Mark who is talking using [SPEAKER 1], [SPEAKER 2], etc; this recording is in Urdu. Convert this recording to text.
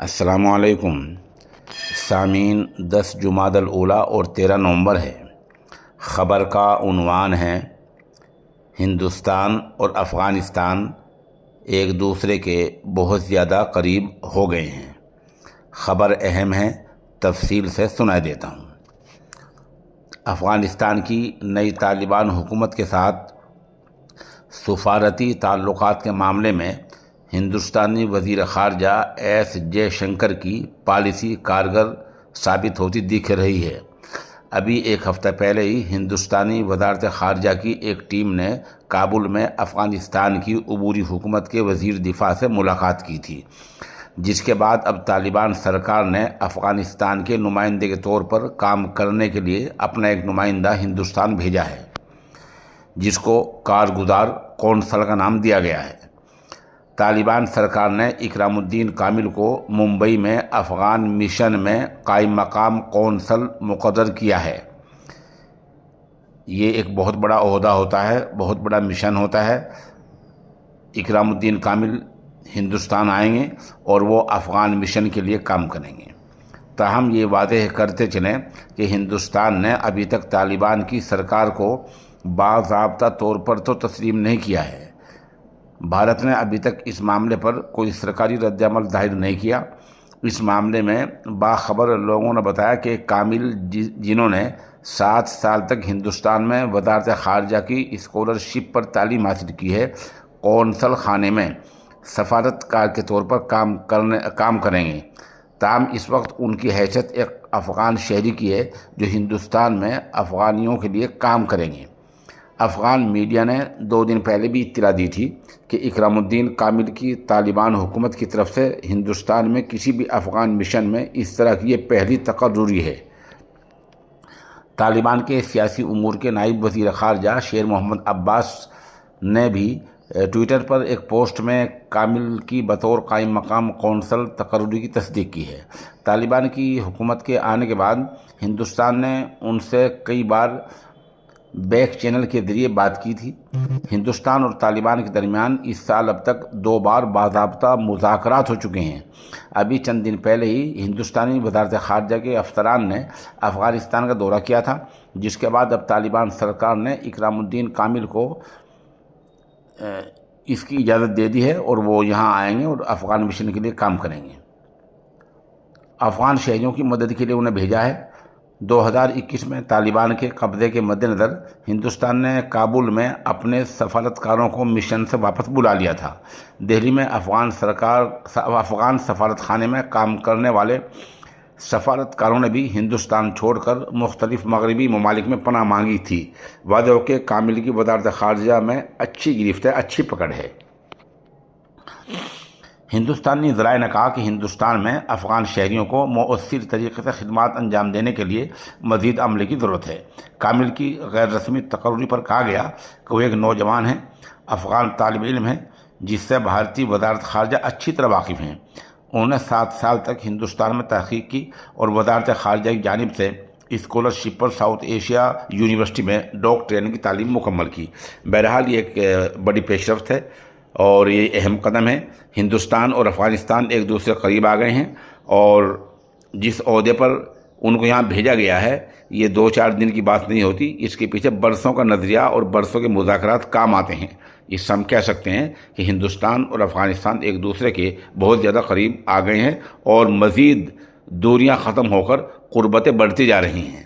[SPEAKER 1] السلام علیکم سامعین، 10 جمادی الاولیٰ اور 13 نومبر ہے۔ خبر کا عنوان ہے ہندوستان اور افغانستان ایک دوسرے کے بہت زیادہ قریب ہو گئے ہیں۔ خبر اہم ہے، تفصیل سے سنا دیتا ہوں۔ افغانستان کی نئی طالبان حکومت کے ساتھ سفارتی تعلقات کے معاملے میں ہندوستانی وزیر خارجہ ایس جے شنکر کی پالیسی کارگر ثابت ہوتی دکھ رہی ہے۔ ابھی ایک ہفتہ پہلے ہی ہندوستانی وزارت خارجہ کی ایک ٹیم نے کابل میں افغانستان کی عبوری حکومت کے وزیر دفاع سے ملاقات کی تھی، جس کے بعد اب طالبان سرکار نے افغانستان کے نمائندے کے طور پر کام کرنے کے لیے اپنا ایک نمائندہ ہندوستان بھیجا ہے، جس کو کارگزار کونسل کا نام دیا گیا ہے۔ طالبان سرکار نے اکرام الدین کامل کو ممبئی میں افغان مشن میں قائم مقام کونسل مقرر کیا ہے۔ یہ ایک بہت بڑا عہدہ ہوتا ہے، بہت بڑا مشن ہوتا ہے۔ اکرام الدین کامل ہندوستان آئیں گے اور وہ افغان مشن کے لیے کام کریں گے۔ تاہم یہ واضح کرتے چلیں کہ ہندوستان نے ابھی تک طالبان کی سرکار کو باضابطہ طور پر تو تسلیم نہیں کیا ہے۔ بھارت نے ابھی تک اس معاملے پر کوئی سرکاری رد عمل ظاہر نہیں کیا۔ اس معاملے میں باخبر لوگوں نے بتایا کہ کامل، جنہوں نے 7 سال تک ہندوستان میں وزارت خارجہ کی اسکالرشپ پر تعلیم حاصل کی ہے، قونصل خانے میں سفارتکار کے طور پر کام کریں گے۔ تاہم اس وقت ان کی حیثیت ایک افغان شہری کی ہے جو ہندوستان میں افغانیوں کے لیے کام کریں گے۔ افغان میڈیا نے 2 دن پہلے بھی اطلاع دی تھی کہ اکرام الدین کامل کی طالبان حکومت کی طرف سے ہندوستان میں کسی بھی افغان مشن میں اس طرح کی یہ پہلی تقرری ہے۔ طالبان کے سیاسی امور کے نائب وزیر خارجہ شیر محمد عباس نے بھی ٹویٹر پر ایک پوسٹ میں کامل کی بطور قائم مقام کونسل تقرری کی تصدیق کی ہے۔ طالبان کی حکومت کے آنے کے بعد ہندوستان نے ان سے کئی بار بیک چینل کے ذریعے بات کی تھی۔ ہندوستان اور طالبان کے درمیان اس سال اب تک 2 بار باضابطہ مذاکرات ہو چکے ہیں۔ ابھی چند دن پہلے ہی ہندوستانی وزارت خارجہ کے افسران نے افغانستان کا دورہ کیا تھا، جس کے بعد اب طالبان سرکار نے اکرام الدین کامل کو اس کی اجازت دے دی ہے اور وہ یہاں آئیں گے اور افغان مشن کے لیے کام کریں گے۔ افغان شہریوں کی مدد کے لیے انہیں بھیجا ہے۔ 2021 میں طالبان کے قبضے کے مد نظر ہندوستان نے کابل میں اپنے سفارتکاروں کو مشن سے واپس بلا لیا تھا۔ دہلی میں افغان سفارت خانے میں کام کرنے والے سفارتکاروں نے بھی ہندوستان چھوڑ کر مختلف مغربی ممالک میں پناہ مانگی تھی۔ واضح ہو کہ کامل کی وزارت خارجہ میں اچھی گرفت ہے، اچھی پکڑ ہے۔ ہندوستانی ذرائع نے کہا کہ ہندوستان میں افغان شہریوں کو مؤثر طریقے سے خدمات انجام دینے کے لیے مزید عملے کی ضرورت ہے۔ کامل کی غیر رسمی تقرری پر کہا گیا کہ وہ ایک نوجوان ہے، افغان طالب علم ہے، جس سے بھارتی وزارت خارجہ اچھی طرح واقف ہیں۔ انہوں نے 7 سال تک ہندوستان میں تحقیق کی اور وزارت خارجہ کی جانب سے اسکالرشپ پر ساؤتھ ایشیا یونیورسٹی میں ڈاکٹریٹ کی تعلیم مکمل کی۔ بہرحال یہ ایک بڑی پیش رفت ہے اور یہ اہم قدم ہے۔ ہندوستان اور افغانستان ایک دوسرے قریب آ گئے ہیں اور جس عہدے پر ان کو یہاں بھیجا گیا ہے، یہ 2-4 دن کی بات نہیں ہوتی، اس کے پیچھے برسوں کا نظریہ اور برسوں کے مذاکرات کام آتے ہیں۔ اس سے ہم کہہ سکتے ہیں کہ ہندوستان اور افغانستان ایک دوسرے کے بہت زیادہ قریب آ گئے ہیں اور مزید دوریاں ختم ہو کر قربتیں بڑھتی جا رہی ہیں۔